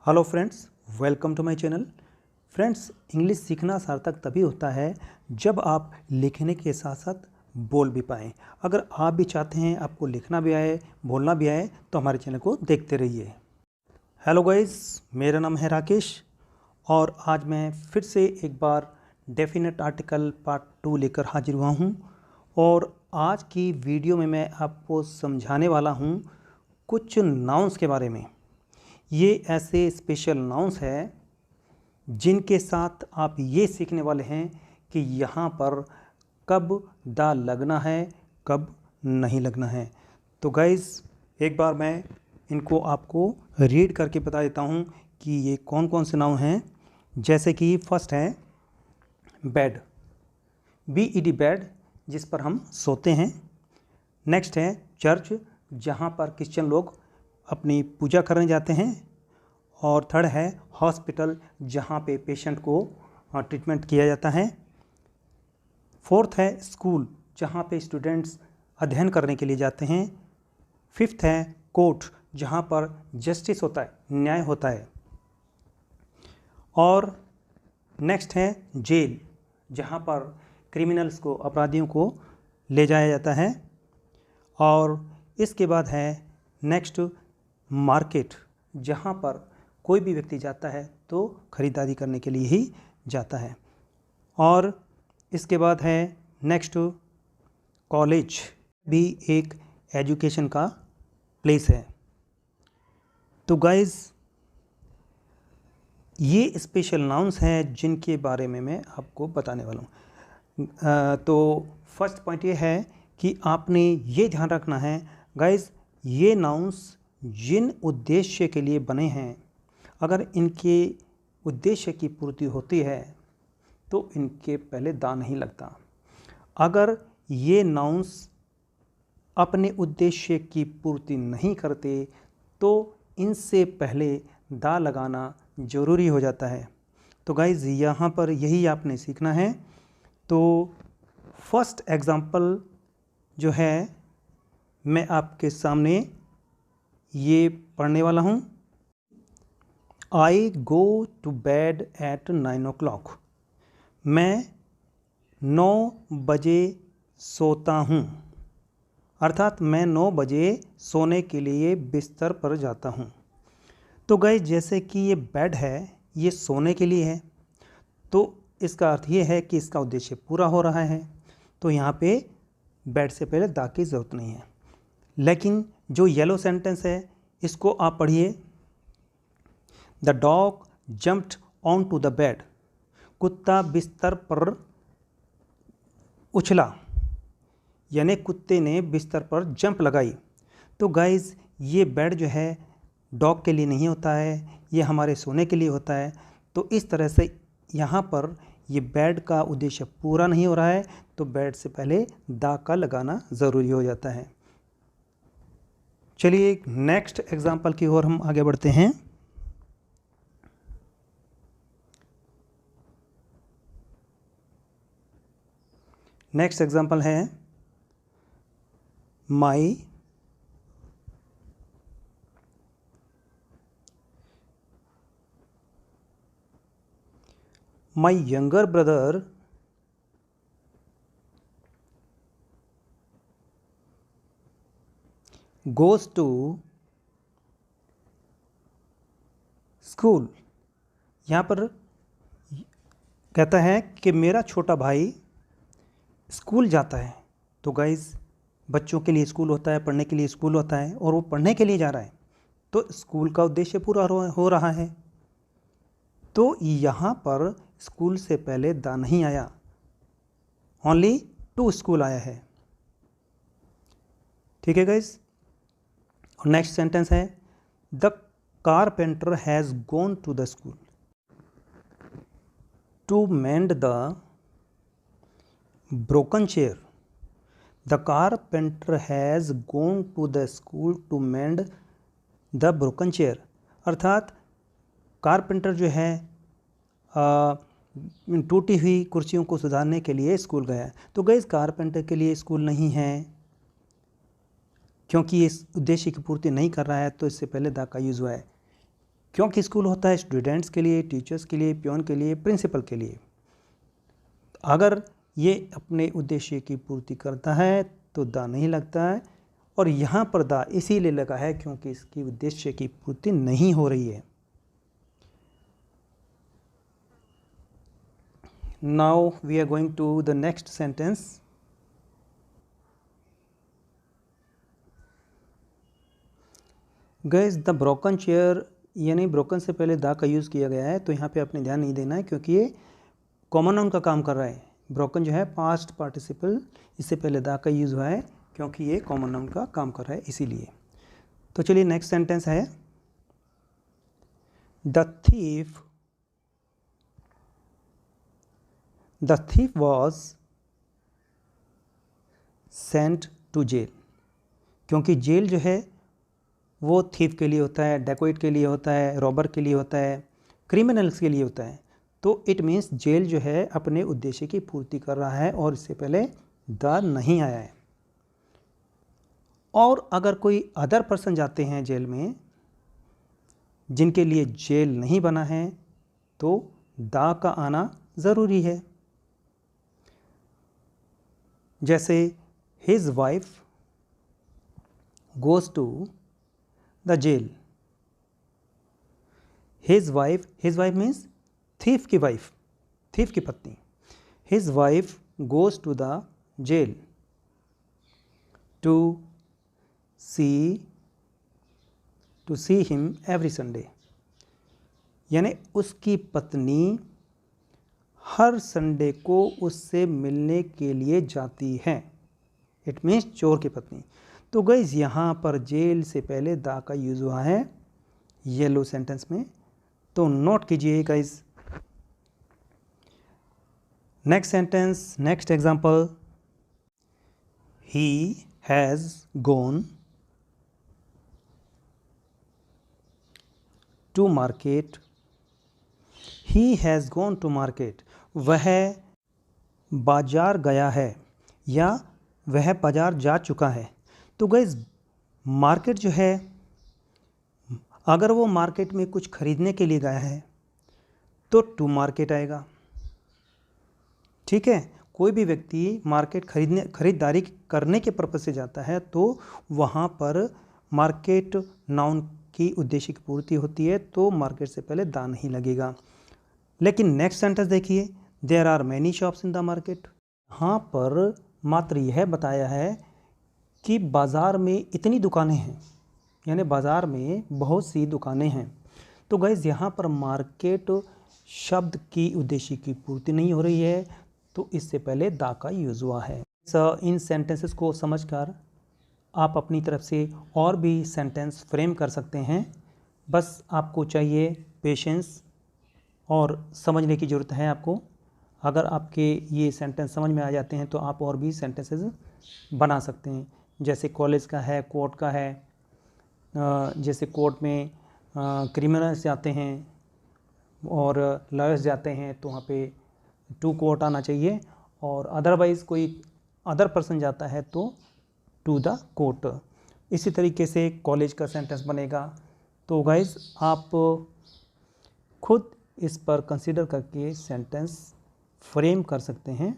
Hello friends, welcome to my channel. Friends, English सीखना सार्थक तभी होता है जब आप लिखने के साथ साथ बोल भी पाएँ। अगर आप भी चाहते हैं आपको लिखना भी आए, बोलना भी आए, तो हमारे चैनल को देखते रहिए। हेलो गाइस, मेरा नाम है राकेश और आज मैं फिर से एक बार डेफिनेट आर्टिकल पार्ट 2 लेकर हाजिर हुआ हूँ। और आज की वीडियो में मैं आपको समझाने वाला हूँ कुछ नाउन्स के बारे में। ये ऐसे स्पेशल नाउन्स हैं जिनके साथ आप ये सीखने वाले हैं कि यहाँ पर कब द लगना है, कब नहीं लगना है। तो गाइस, एक बार मैं इनको आपको रीड करके बता देता हूँ कि ये कौन कौन से नाउन हैं। जैसे कि फर्स्ट है बेड, BED बेड, जिस पर हम सोते हैं। नेक्स्ट है चर्च, जहाँ पर क्रिश्चियन लोग अपनी पूजा करने जाते हैं। और थर्ड है हॉस्पिटल, जहाँ पे पेशेंट को ट्रीटमेंट किया जाता है। फोर्थ है स्कूल, जहाँ पे स्टूडेंट्स अध्ययन करने के लिए जाते हैं। फिफ्थ है कोर्ट, जहाँ पर जस्टिस होता है, न्याय होता है। और नेक्स्ट है जेल, जहाँ पर क्रिमिनल्स को, अपराधियों को ले जाया जाता है। और इसके बाद है नेक्स्ट मार्केट, जहाँ पर कोई भी व्यक्ति जाता है तो ख़रीदारी करने के लिए ही जाता है। और इसके बाद है नेक्स्ट कॉलेज, भी एक एजुकेशन का प्लेस है। तो गाइस, ये स्पेशल नाउन्स हैं जिनके बारे में मैं आपको बताने वाला हूँ। तो फर्स्ट पॉइंट ये है कि आपने ये ध्यान रखना है गाइस, ये नाउन्स जिन उद्देश्य के लिए बने हैं, अगर इनके उद्देश्य की पूर्ति होती है तो इनके पहले दा नहीं लगता। अगर ये नाउन्स अपने उद्देश्य की पूर्ति नहीं करते तो इनसे पहले दा लगाना ज़रूरी हो जाता है। तो गाइज़, यहाँ पर यही आपने सीखना है। तो फर्स्ट एग्ज़ाम्पल जो है मैं आपके सामने ये पढ़ने वाला हूँ। I go to bed at 9 o'clock। मैं 9 बजे सोता हूँ, अर्थात मैं 9 बजे सोने के लिए बिस्तर पर जाता हूँ। तो गाइस, जैसे कि ये बेड है, ये सोने के लिए है, तो इसका अर्थ ये है कि इसका उद्देश्य पूरा हो रहा है। तो यहाँ पे बेड से पहले दा की ज़रूरत नहीं है। लेकिन जो येलो सेंटेंस है इसको आप पढ़िए। The dog jumped on to the bed. कुत्ता बिस्तर पर उछला, यानी कुत्ते ने बिस्तर पर जंप लगाई। तो गाइज़, ये बेड जो है डॉग के लिए नहीं होता है, ये हमारे सोने के लिए होता है। तो इस तरह से यहाँ पर ये बेड का उद्देश्य पूरा नहीं हो रहा है, तो बेड से पहले दा का लगाना ज़रूरी हो जाता है। चलिए नेक्स्ट एग्जाम्पल की ओर हम आगे बढ़ते हैं। नेक्स्ट एग्जाम्पल है my younger brother goes to school. यहाँ पर कहता है कि मेरा छोटा भाई स्कूल जाता है। तो गाइज़, बच्चों के लिए स्कूल होता है, पढ़ने के लिए स्कूल होता है, और वो पढ़ने के लिए जा रहा है, तो स्कूल का उद्देश्य पूरा हो रहा है। तो यहाँ पर स्कूल से पहले दा नहीं आया, ओनली टू स्कूल आया है। ठीक है गाइज़। और नेक्स्ट सेंटेंस है the carpenter has gone to the school to mend the broken chair। The carpenter has gone to the school to mend the broken chair। अर्थात कारपेंटर जो है टूटी हुई कुर्सियों को सुधारने के लिए स्कूल गया है। तो गाइस, कारपेंटर के लिए स्कूल नहीं है, क्योंकि इस उद्देश्य की पूर्ति नहीं कर रहा है, तो इससे पहले दा का यूज़ हुआ है। क्योंकि स्कूल होता है स्टूडेंट्स के लिए, टीचर्स के लिए, पियोन के लिए, प्रिंसिपल के लिए। अगर ये अपने उद्देश्य की पूर्ति करता है तो दा नहीं लगता है, और यहाँ पर दा इसीलिए लगा है क्योंकि इसकी उद्देश्य की पूर्ति नहीं हो रही है। Now we are going to the next sentence. Guys the broken chair, यानी ब्रोकन से पहले दा का यूज़ किया गया है, तो यहाँ पे आपने ध्यान नहीं देना है क्योंकि ये कॉमन नाउन का काम कर रहा है। ब्रोकन जो है पास्ट पार्टिसिपल, इससे पहले दा का यूज़ हुआ है क्योंकि ये कॉमन नाउन का काम कर रहा है इसीलिए। तो चलिए नेक्स्ट सेंटेंस है, the thief was sent to jail। क्योंकि जेल जो है वो थीफ के लिए होता है, डेकोइट के लिए होता है, रॉबर के लिए होता है, क्रिमिनल्स के लिए होता है। तो इट मीन्स जेल जो है अपने उद्देश्य की पूर्ति कर रहा है और इससे पहले द नहीं आया है। और अगर कोई अदर पर्सन जाते हैं जेल में जिनके लिए जेल नहीं बना है तो द का आना ज़रूरी है। जैसे his wife goes to the jail. His wife means thief की वाइफ, थीफ की पत्नी। His wife goes to the jail to see him every Sunday. यानी उसकी पत्नी हर संडे को उससे मिलने के लिए जाती है। इट मीन्स चोर की पत्नी। तो गाइस यहाँ पर जेल से पहले दा का यूज़ हुआ है येलो सेंटेंस में, तो नोट कीजिए guys. Next sentence, next example, he has gone to market. He has gone to market, वह बाजार गया है या वह बाजार जा चुका है। तो गाइस मार्केट जो है, अगर वो मार्केट में कुछ खरीदने के लिए गया है तो टू मार्केट आएगा। ठीक है, कोई भी व्यक्ति मार्केट खरीदारी करने के पर्पज़ से जाता है तो वहाँ पर मार्केट नाउन की उद्देश्य की पूर्ति होती है, तो मार्केट से पहले दा नहीं लगेगा। लेकिन नेक्स्ट सेंटेंस देखिए, there are many shops in the market. यहाँ पर मात्र यह बताया है कि बाज़ार में इतनी दुकानें हैं, यानी बाज़ार में बहुत सी दुकानें हैं। तो गाइस यहाँ पर मार्केट शब्द की उद्देश्य की पूर्ति नहीं हो रही है, तो इससे पहले दा का यूज़ हुआ है। इन सेंटेंसेस को समझकर आप अपनी तरफ से और भी सेंटेंस फ्रेम कर सकते हैं। बस आपको चाहिए पेशेंस और समझने की ज़रूरत है आपको। अगर आपके ये सेंटेंस समझ में आ जाते हैं तो आप और भी सेंटेंसेस बना सकते हैं। जैसे कॉलेज का है, कोर्ट का है, जैसे कोर्ट में क्रिमिनल्स जाते हैं और लॉयर्स जाते हैं तो वहाँ पे टू कोर्ट आना चाहिए, और अदरवाइज़ कोई अदर पर्सन जाता है तो टू द कोर्ट। इसी तरीके से कॉलेज का सेंटेंस बनेगा। तो गाइस आप खुद इस पर कंसीडर करके सेंटेंस फ्रेम कर सकते हैं।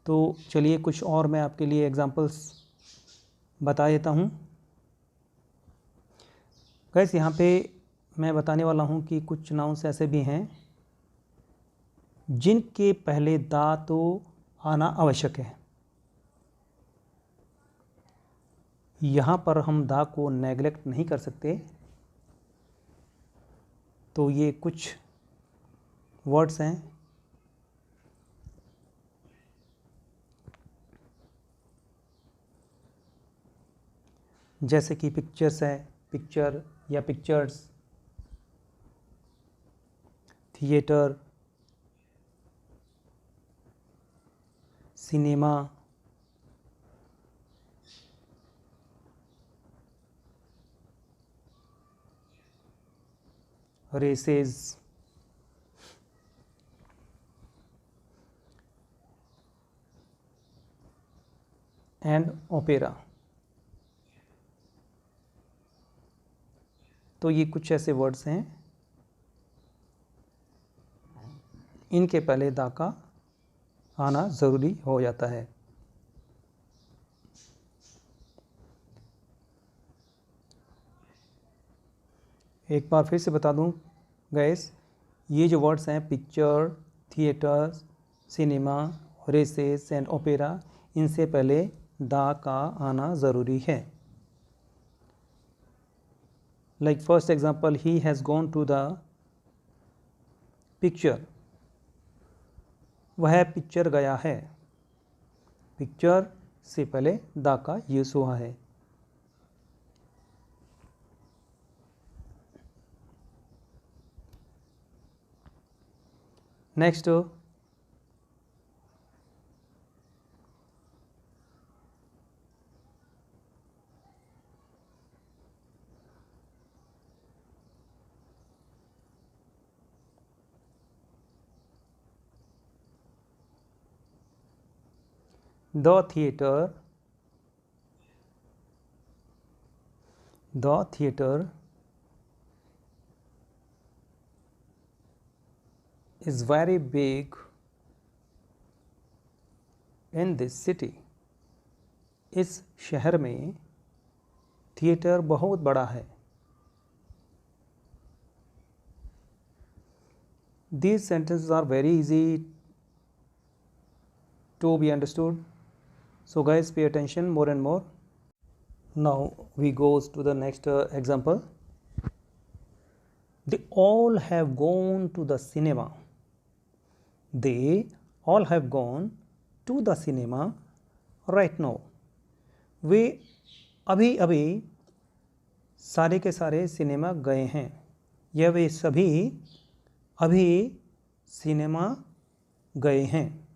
तो चलिए कुछ और मैं आपके लिए एग्जांपल्स बता देता हूँ। गाइस यहाँ पे मैं बताने वाला हूँ कि कुछ नाउन्स ऐसे भी हैं जिनके पहले दा तो आना आवश्यक है। यहाँ पर हम दा को नेगलेक्ट नहीं कर सकते। तो ये कुछ वर्ड्स हैं, जैसे कि पिक्चर्स है, पिक्चर या pictures, theatre, cinema, races, and opera. तो ये कुछ ऐसे वर्ड्स हैं, इनके पहले दा का आना ज़रूरी हो जाता है। एक बार फिर से बता दूं गैस, ये जो वर्ड्स हैं picture, theatre, cinema, races and opera, इनसे पहले दा का आना ज़रूरी है। Like first example, he has gone to the picture, वह पिक्चर गया है। पिक्चर से पहले दा का यूज़ हुआ है। Next, the theater is very big in this city, इस शहर में थिएटर बहुत बड़ा है। These sentences are very easy to be understood, so guys pay attention more and more. Now we goes to the next example. They all have gone to the cinema. They all have gone to the cinema right now. वे अभी अभी सारे के सारे cinema गए हैं, या वे सभी अभी सिनेमा गए हैं।